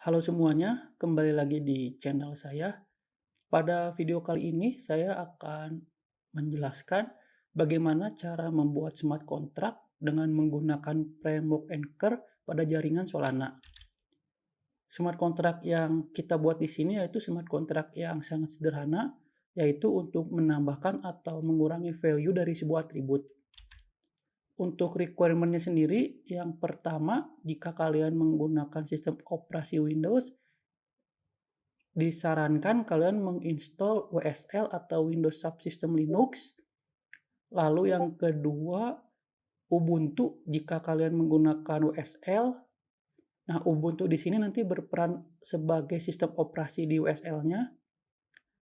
Halo semuanya, kembali lagi di channel saya. Pada video kali ini saya akan menjelaskan bagaimana cara membuat smart contract dengan menggunakan framework Anchor pada jaringan Solana. Smart contract yang kita buat di sini yaitu smart contract yang sangat sederhana, yaitu untuk menambahkan atau mengurangi value dari sebuah atribut. Untuk requirement-nya sendiri, yang pertama, jika kalian menggunakan sistem operasi Windows, disarankan kalian menginstal WSL atau Windows Subsystem Linux. Lalu yang kedua, Ubuntu jika kalian menggunakan WSL. Nah, Ubuntu di sini nanti berperan sebagai sistem operasi di WSL-nya.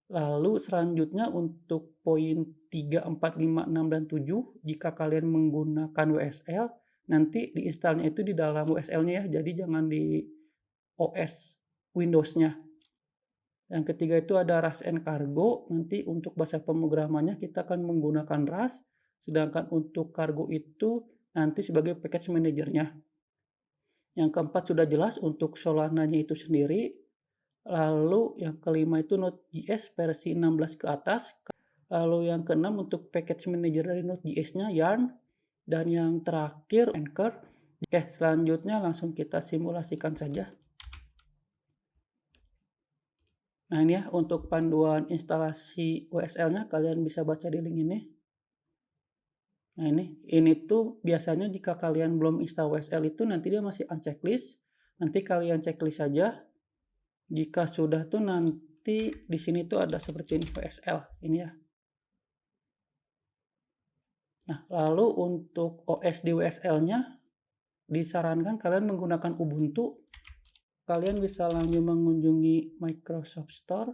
Lalu selanjutnya untuk poin 3, 4, 5, 6, dan 7, jika kalian menggunakan WSL, nanti diinstalnya itu di dalam WSL-nya ya, jadi jangan di OS Windows-nya. Yang ketiga itu ada Rust and Cargo. Nanti untuk bahasa pemrogramannya kita akan menggunakan Rust, sedangkan untuk Cargo itu nanti sebagai package manajernya. Yang keempat sudah jelas untuk Solana-nya itu sendiri. Lalu yang kelima itu Node.js versi 16 ke atas. Lalu yang keenam untuk package manager dari Node.js-nya Yarn. Dan yang terakhir Anchor. Oke, selanjutnya langsung kita simulasikan saja. Nah ini ya untuk panduan instalasi WSL-nya kalian bisa baca di link ini. Nah ini tuh biasanya jika kalian belum install WSL itu nanti dia masih unchecklist. Nanti kalian checklist saja. Jika sudah tuh nanti di sini tuh ada seperti ini WSL ini ya. Nah lalu untuk OS di WSL-nya disarankan kalian menggunakan Ubuntu. Kalian bisa langsung mengunjungi Microsoft Store.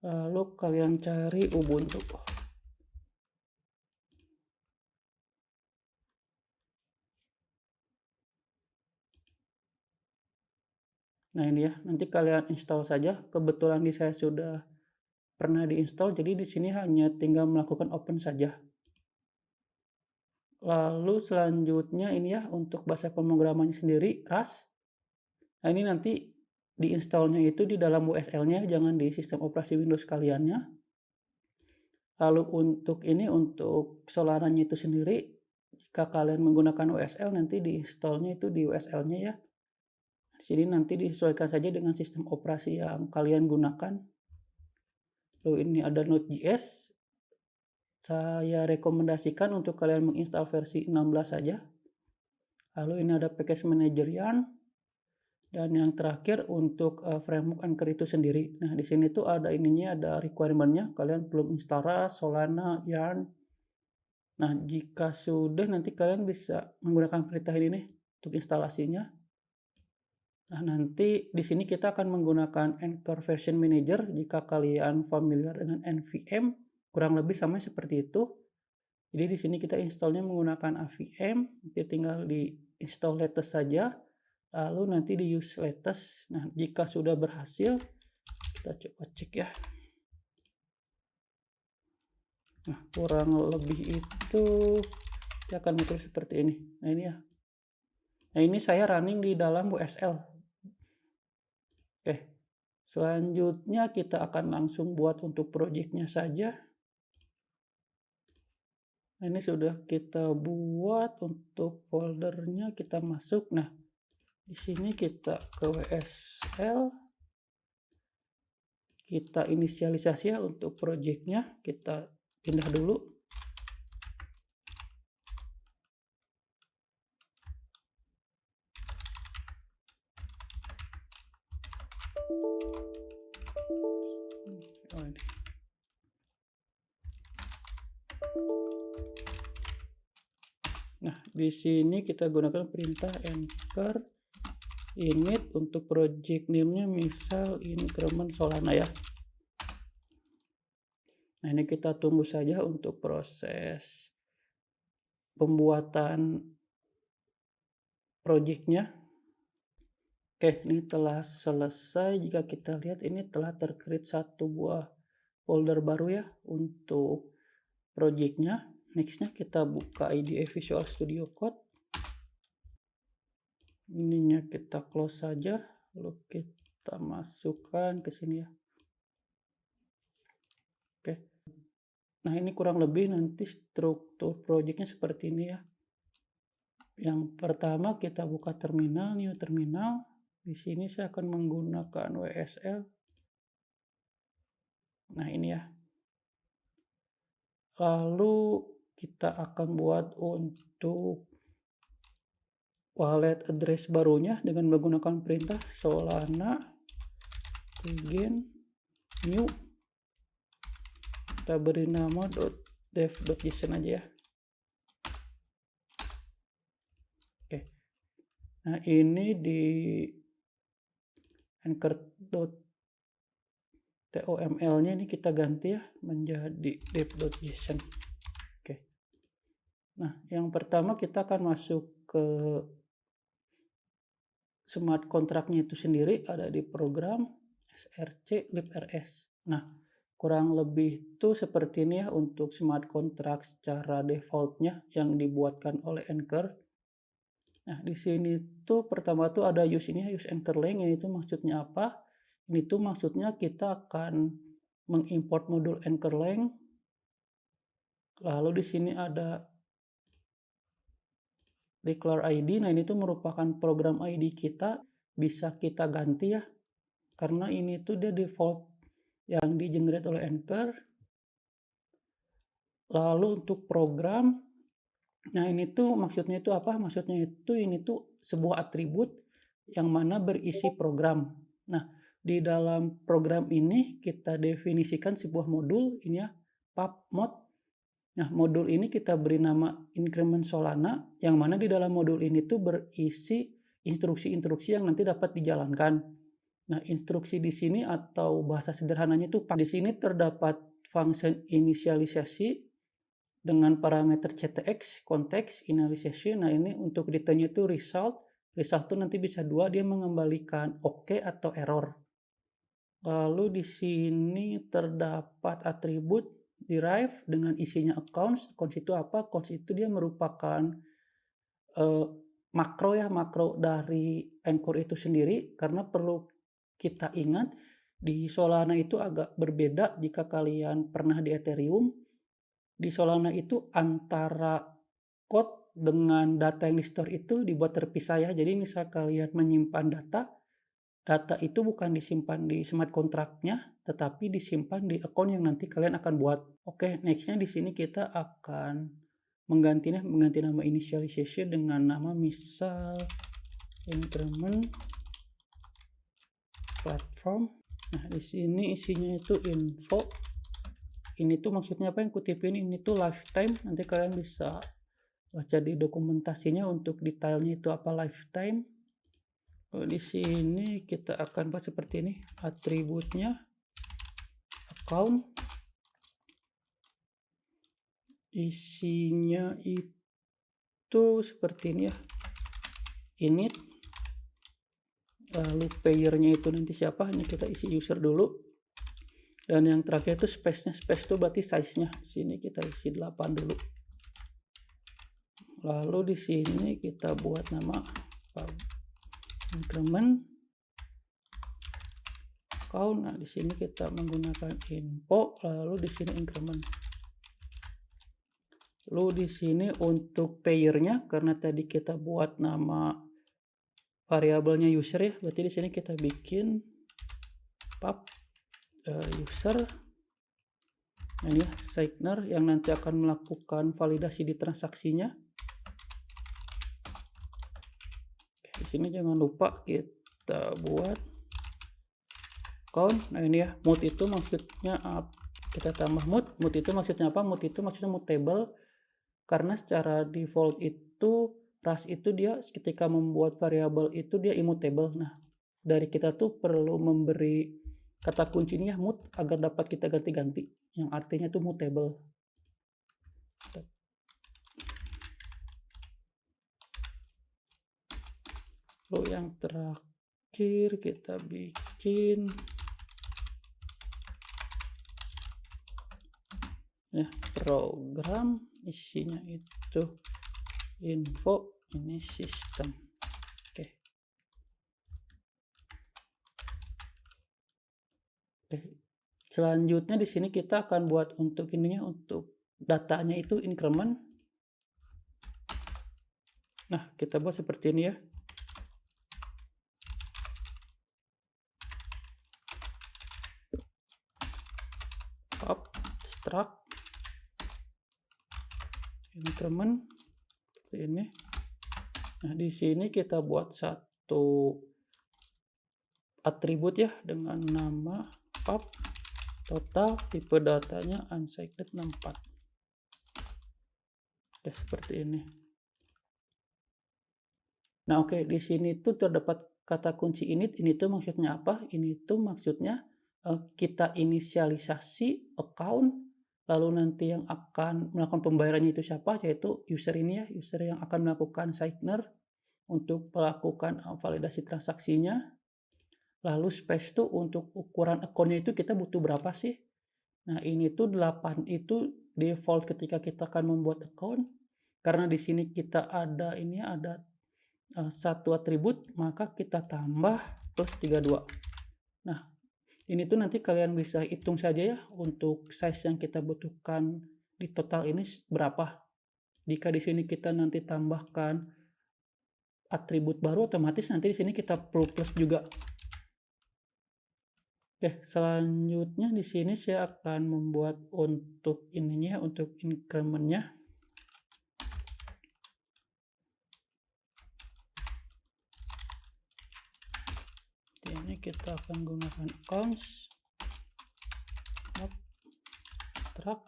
Lalu kalian cari Ubuntu. Nah ini ya, nanti kalian install saja. Kebetulan di saya sudah pernah diinstal, jadi di sini hanya tinggal melakukan open saja. Lalu selanjutnya ini ya, untuk bahasa pemrogramannya sendiri, Rust. Nah ini nanti diinstalnya itu di dalam WSL-nya, jangan di sistem operasi Windows kaliannya. Lalu untuk Solana-nya itu sendiri, jika kalian menggunakan WSL nanti diinstalnya itu di WSL-nya ya. Di sini nanti disesuaikan saja dengan sistem operasi yang kalian gunakan. Lalu ini ada Node.js. Saya rekomendasikan untuk kalian menginstal versi 16 saja. Lalu ini ada package manager Yarn. Dan yang terakhir untuk framework Anchor itu sendiri. Nah, di sini tuh ada ininya, ada requirement-nya. Kalian belum install Rust, Solana, Yarn. Nah, jika sudah nanti kalian bisa menggunakan perintah ini nih untuk instalasinya. Nah, nanti di sini kita akan menggunakan Anchor Version Manager. Jika kalian familiar dengan NVM, kurang lebih sama seperti itu. Jadi di sini kita installnya menggunakan AVM, nanti tinggal di install latest saja, lalu nanti di use latest. Nah, jika sudah berhasil, kita coba cek ya. Nah, kurang lebih itu dia akan muncul seperti ini. Nah, ini ya. Nah, ini saya running di dalam WSL. Oke, selanjutnya kita akan langsung buat untuk projectnya saja. Nah, ini sudah kita buat untuk foldernya, kita masuk. Nah, di sini kita ke WSL, kita inisialisasi ya untuk projectnya, kita pindah dulu. Oh, ini. Nah, di sini kita gunakan perintah anchor init untuk project name-nya misal increment Solana ya. Nah, ini kita tunggu saja untuk proses pembuatan projectnya. Oke, ini telah selesai. Jika kita lihat ini telah tercreate satu buah folder baru ya untuk projectnya. Nextnya kita buka IDE Visual Studio Code. Ininya kita close saja, lalu kita masukkan ke sini ya. Oke. Nah, ini kurang lebih nanti struktur projectnya seperti ini ya. Yang pertama kita buka terminal, new terminal. Di sini saya akan menggunakan WSL. Nah, ini ya. Lalu kita akan buat untuk wallet address barunya dengan menggunakan perintah solana begin new. Kita beri nama .dev.json aja ya. Oke. Nah, ini di anchor.toml-nya ini kita ganti ya menjadi dev.json. Oke. Nah, yang pertama kita akan masuk ke smart kontraknya itu sendiri, ada di program src librs. Nah, kurang lebih itu seperti ini ya untuk smart contract secara defaultnya yang dibuatkan oleh Anchor. Nah, di sini tuh pertama tuh ada use ini, use Anchor Link, ini tuh maksudnya apa? Ini tuh maksudnya kita akan mengimport modul Anchor Link. Lalu di sini ada declare ID. Nah, ini tuh merupakan program ID kita, bisa kita ganti ya. Karena ini tuh dia default yang di-generate oleh Anchor. Lalu untuk program, nah ini tuh maksudnya itu apa? Maksudnya itu ini tuh sebuah atribut yang mana berisi program. Nah, di dalam program ini kita definisikan sebuah modul ini ya, pub_mod. Nah, modul ini kita beri nama increment Solana, yang mana di dalam modul ini tuh berisi instruksi-instruksi yang nanti dapat dijalankan. Nah, instruksi di sini atau bahasa sederhananya itu di sini terdapat function inisialisasi dengan parameter ctx, konteks, initialization. Nah, ini untuk detailnya itu result. Result itu nanti bisa dua, dia mengembalikan oke atau error. Lalu di sini terdapat atribut derive dengan isinya accounts. Accounts itu apa? Accounts itu dia merupakan makro ya, makro dari Anchor itu sendiri, karena perlu kita ingat di Solana itu agak berbeda jika kalian pernah di Ethereum. Di Solana itu antara code dengan data yang di-store itu dibuat terpisah ya. Jadi misal kalian menyimpan data itu bukan disimpan di smart contract-nya, tetapi disimpan di account yang nanti kalian akan buat. Oke, nextnya di sini kita akan mengganti nama initialization dengan nama misal increment platform. Nah, di sini isinya itu info. Ini tuh maksudnya apa yang kutipin ini tuh lifetime. Nanti kalian bisa baca di dokumentasinya untuk detailnya itu apa lifetime. Di sini kita akan buat seperti ini, atributnya account, isinya itu seperti ini ya, init. Lalu payernya itu nanti siapa, ini kita isi user dulu. Dan yang terakhir itu space-nya, space itu berarti size-nya. Sini kita isi 8 dulu. Lalu di sini kita buat nama increment account. Nah, di sini kita menggunakan info, lalu di sini increment. Lalu di sini untuk payernya, karena tadi kita buat nama variabelnya user ya, berarti di sini kita bikin pub user. Nah, ini ya, signer yang nanti akan melakukan validasi di transaksinya. Oke, di sini jangan lupa kita buat account. Nah, ini ya, mode itu maksudnya kita tambah mode. Mode itu maksudnya apa? Mode itu maksudnya mutable, karena secara default itu Rust itu dia ketika membuat variabel itu dia immutable. Nah, dari kita tuh perlu memberi kata kuncinya mut agar dapat kita ganti-ganti, yang artinya itu mutable. Lalu yang terakhir kita bikin ya program isinya itu info, ini sistem. Oke. Selanjutnya di sini kita akan buat untuk ininya, untuk datanya itu increment. Nah, kita buat seperti ini ya. Abstract increment seperti ini. Nah, di sini kita buat satu atribut ya dengan nama pub total, tipe datanya unsigned 64. Oke, seperti ini. Nah, oke, di sini tuh terdapat kata kunci init. Ini tuh maksudnya apa? Ini tuh maksudnya kita inisialisasi account, lalu nanti yang akan melakukan pembayarannya itu siapa? Yaitu user ini ya, user yang akan melakukan signer untuk melakukan validasi transaksinya. Lalu space tuh untuk ukuran akunnya itu kita butuh berapa sih? Nah, ini tuh 8 itu default ketika kita akan membuat account. Karena di sini kita ada ini ada satu atribut, maka kita tambah plus 32. Nah, ini tuh nanti kalian bisa hitung saja ya untuk size yang kita butuhkan di total ini berapa. Jika di sini kita nanti tambahkan atribut baru, otomatis nanti di sini kita perlu plus juga. Oke, selanjutnya di sini saya akan membuat untuk ininya, untuk increment-nya. Ini kita akan gunakan accounts, track,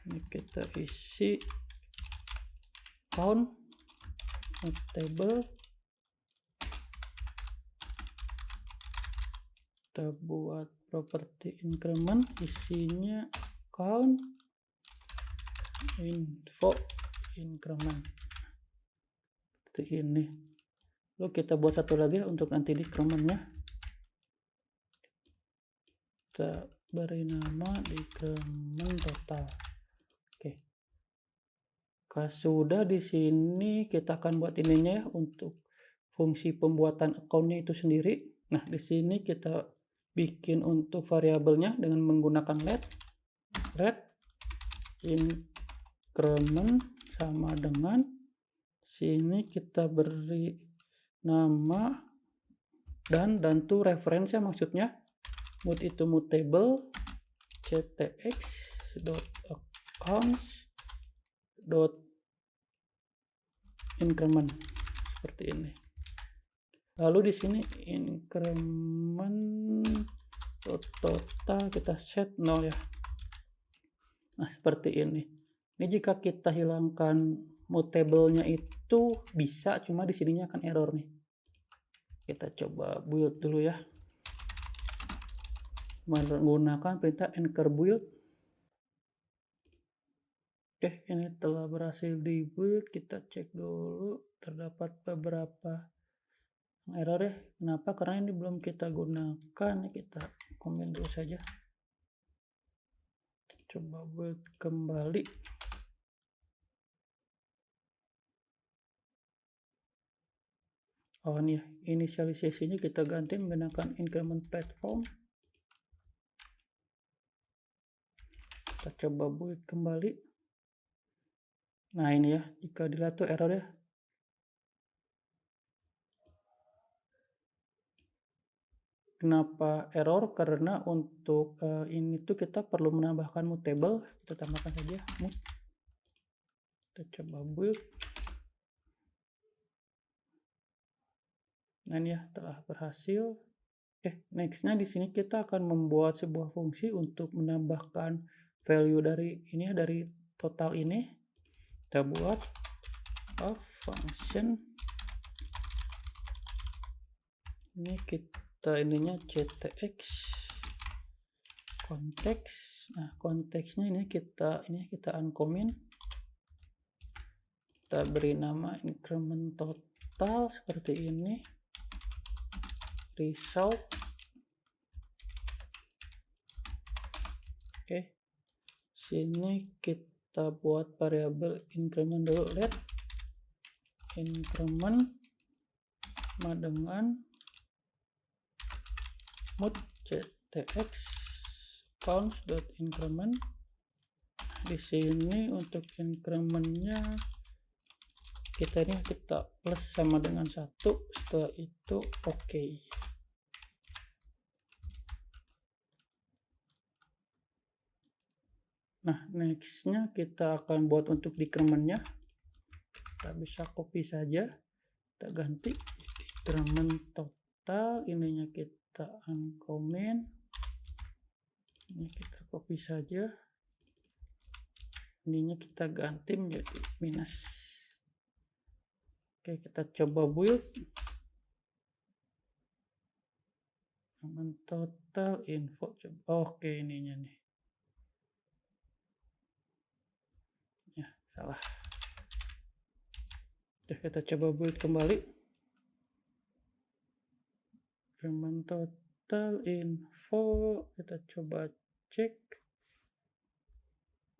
ini kita isi count table, kita buat property increment, isinya count info increment seperti ini. Lalu kita buat satu lagi untuk nanti decrementnya, kita beri nama decrement total. Oke. Sudah di sini kita akan buat ininya ya untuk fungsi pembuatan accountnya itu sendiri. Nah, di sini kita bikin untuk variabelnya dengan menggunakan let increment sama dengan sini kita beri nama dan tuh referensi maksudnya mut itu mutable ctx accounts increment seperti ini. Lalu di sini increment total kita set 0 ya. Nah, seperti ini. Ini jika kita hilangkan mutable-nya itu bisa, cuma di sininya akan error nih. Kita coba build dulu ya. Menggunakan perintah anchor build. Oke, ini telah berhasil dibuild. Kita cek dulu, terdapat beberapa error ya. Kenapa? Karena ini belum kita gunakan. Kita komen dulu saja. Coba build kembali. Oh ini ya, inisialisasinya kita ganti menggunakan increment platform. Kita coba build kembali. Nah ini ya, jika dilihat tuh error ya. Kenapa error? Karena untuk ini tuh kita perlu menambahkan mutable. Kita tambahkan saja mut. Kita coba build. Nah ini ya, telah berhasil. Nextnya di sini kita akan membuat sebuah fungsi untuk menambahkan value dari ini ya, dari total ini. Kita buat function. Ini kita ininya ctx konteks. Nah, konteksnya ini kita uncomment. Kita beri nama increment total seperti ini. Result. Oke. Sini kita buat variabel increment dulu, lihat. Increment sama dengan mode ctx counts.increment. Di sini untuk incrementnya kita plus sama dengan 1, setelah itu oke. Nah, nextnya kita akan buat untuk decrementnya. Kita bisa copy saja, kita ganti decrement total, ininya kita uncomment, ini kita copy saja, ininya kita ganti menjadi minus. Oke, kita coba build. Decrement total info, coba. Oke, ininya nih ya, salah. Oke, kita coba build kembali. Decrement total info, kita coba cek.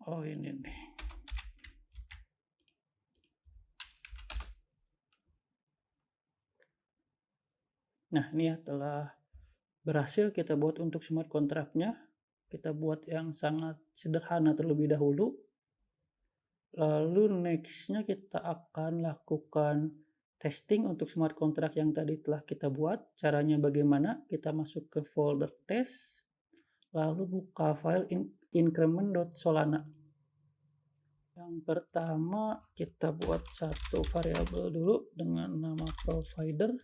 Oh, ini nih. Nah, ini ya telah berhasil kita buat untuk smart contract-nya. Kita buat yang sangat sederhana terlebih dahulu. Lalu nextnya kita akan lakukan testing untuk smart contract yang tadi telah kita buat. Caranya bagaimana? Kita masuk ke folder test, lalu buka file increment.solana. Yang pertama kita buat satu variabel dulu dengan nama provider.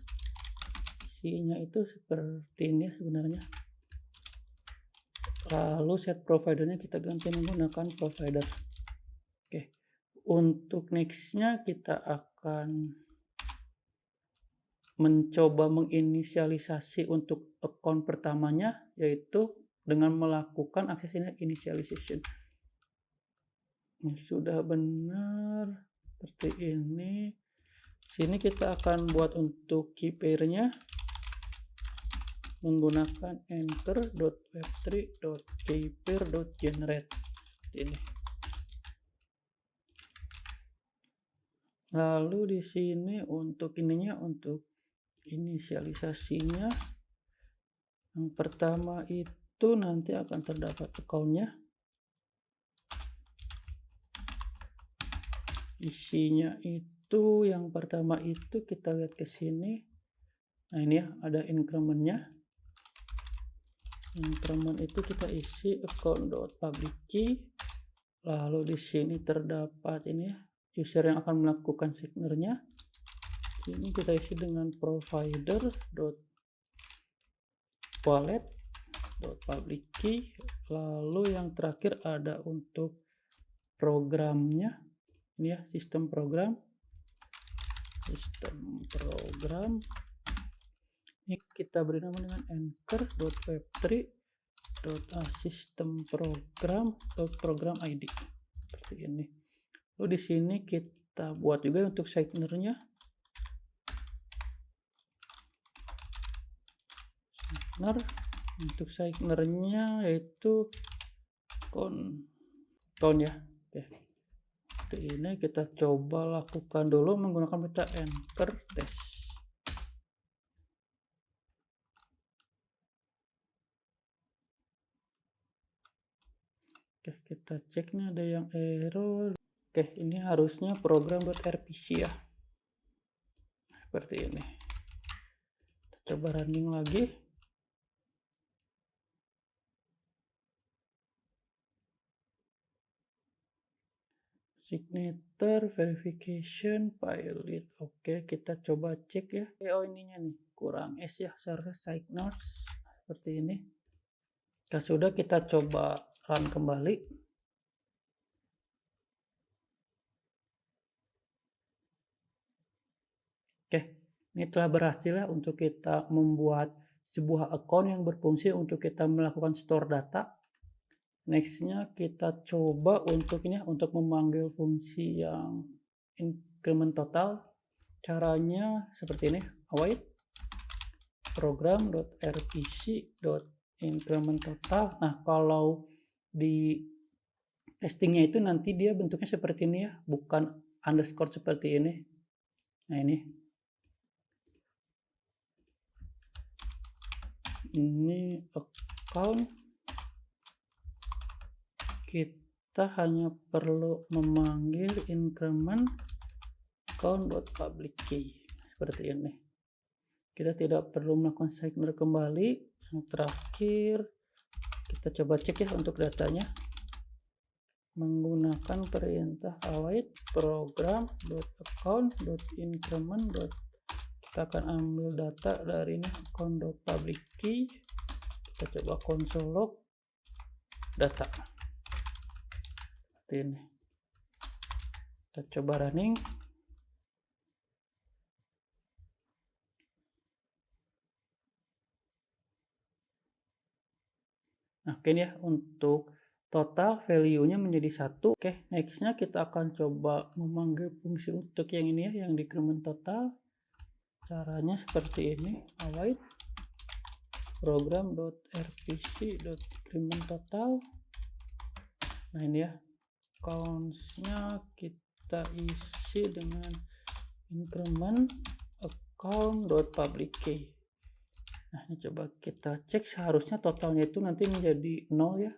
Isinya itu seperti ini sebenarnya. Lalu set providernya kita ganti menggunakan provider. Oke, untuk nextnya kita akan mencoba menginisialisasi untuk account pertamanya, yaitu dengan melakukan akses initialization. Ini sudah benar seperti ini. Sini kita akan buat untuk key pair-nya menggunakan anchor.web3.keypair.generate ini. Lalu di sini untuk ininya, untuk inisialisasinya, yang pertama itu nanti akan terdapat account-nya. Isinya itu yang pertama itu kita lihat ke sini. Nah, ini ya, ada increment-nya. Increment itu kita isi account.public key. Lalu di sini terdapat ini ya, user yang akan melakukan signer-nya. Ini kita isi dengan provider.wallet.public key. Lalu yang terakhir ada untuk programnya. Ini ya, sistem program. Ini kita beri nama dengan anchor.web3.systemprogram.program ID seperti ini. Lalu di sini kita buat juga untuk signer-nya. Untuk signer-nya yaitu count ya. Oke. Ini kita coba lakukan dulu menggunakan metode anchor test. Oke, kita cek nih ada yang error. Oke, ini harusnya program.rpc ya. Seperti ini. Kita coba running lagi. Signature, verification, pilot. Oke, kita coba cek ya. Oh, ininya nih kurang S ya, seharusnya signers seperti ini. Nah, sudah, kita coba run kembali. Oke, ini telah berhasil ya untuk kita membuat sebuah account yang berfungsi untuk kita melakukan store data. Nextnya kita coba untuk ini, untuk memanggil fungsi yang increment total. Caranya seperti ini, await program.rpc.increment total. Nah, kalau di testingnya itu nanti dia bentuknya seperti ini ya, bukan underscore seperti ini. Nah, ini account, kita hanya perlu memanggil increment account.public key seperti ini. Kita tidak perlu melakukan signer kembali. Yang terakhir kita coba cek ya untuk datanya menggunakan perintah await program.account.increment. Kita akan ambil data dari ini account.public key. Kita coba console log data seperti ini. Kita coba running. Nah, oke ya, untuk total value-nya menjadi 1. Oke, next-nya kita akan coba memanggil fungsi untuk yang ini ya, yang decrement total. Caranya seperti ini, await program.rpc.decrement total. Nah, ini ya, accounts-nya kita isi dengan increment account.public key. Nah, ini coba kita cek, seharusnya totalnya itu nanti menjadi 0 ya.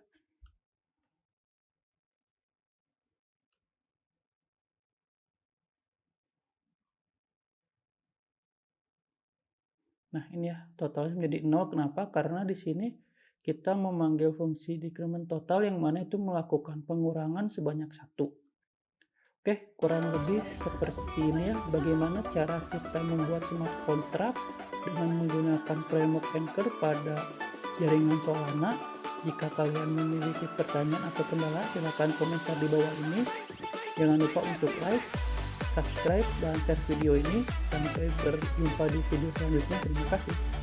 Nah, ini ya, totalnya menjadi 0. Kenapa? Karena di sini kita memanggil fungsi decrement total yang mana itu melakukan pengurangan sebanyak 1. Oke, kurang lebih seperti ini ya, bagaimana cara kita membuat smart contract dengan menggunakan framework Anchor pada jaringan Solana. Jika kalian memiliki pertanyaan atau kendala, silakan komentar di bawah ini. Jangan lupa untuk like, subscribe, dan share video ini. Sampai berjumpa di video selanjutnya. Terima kasih.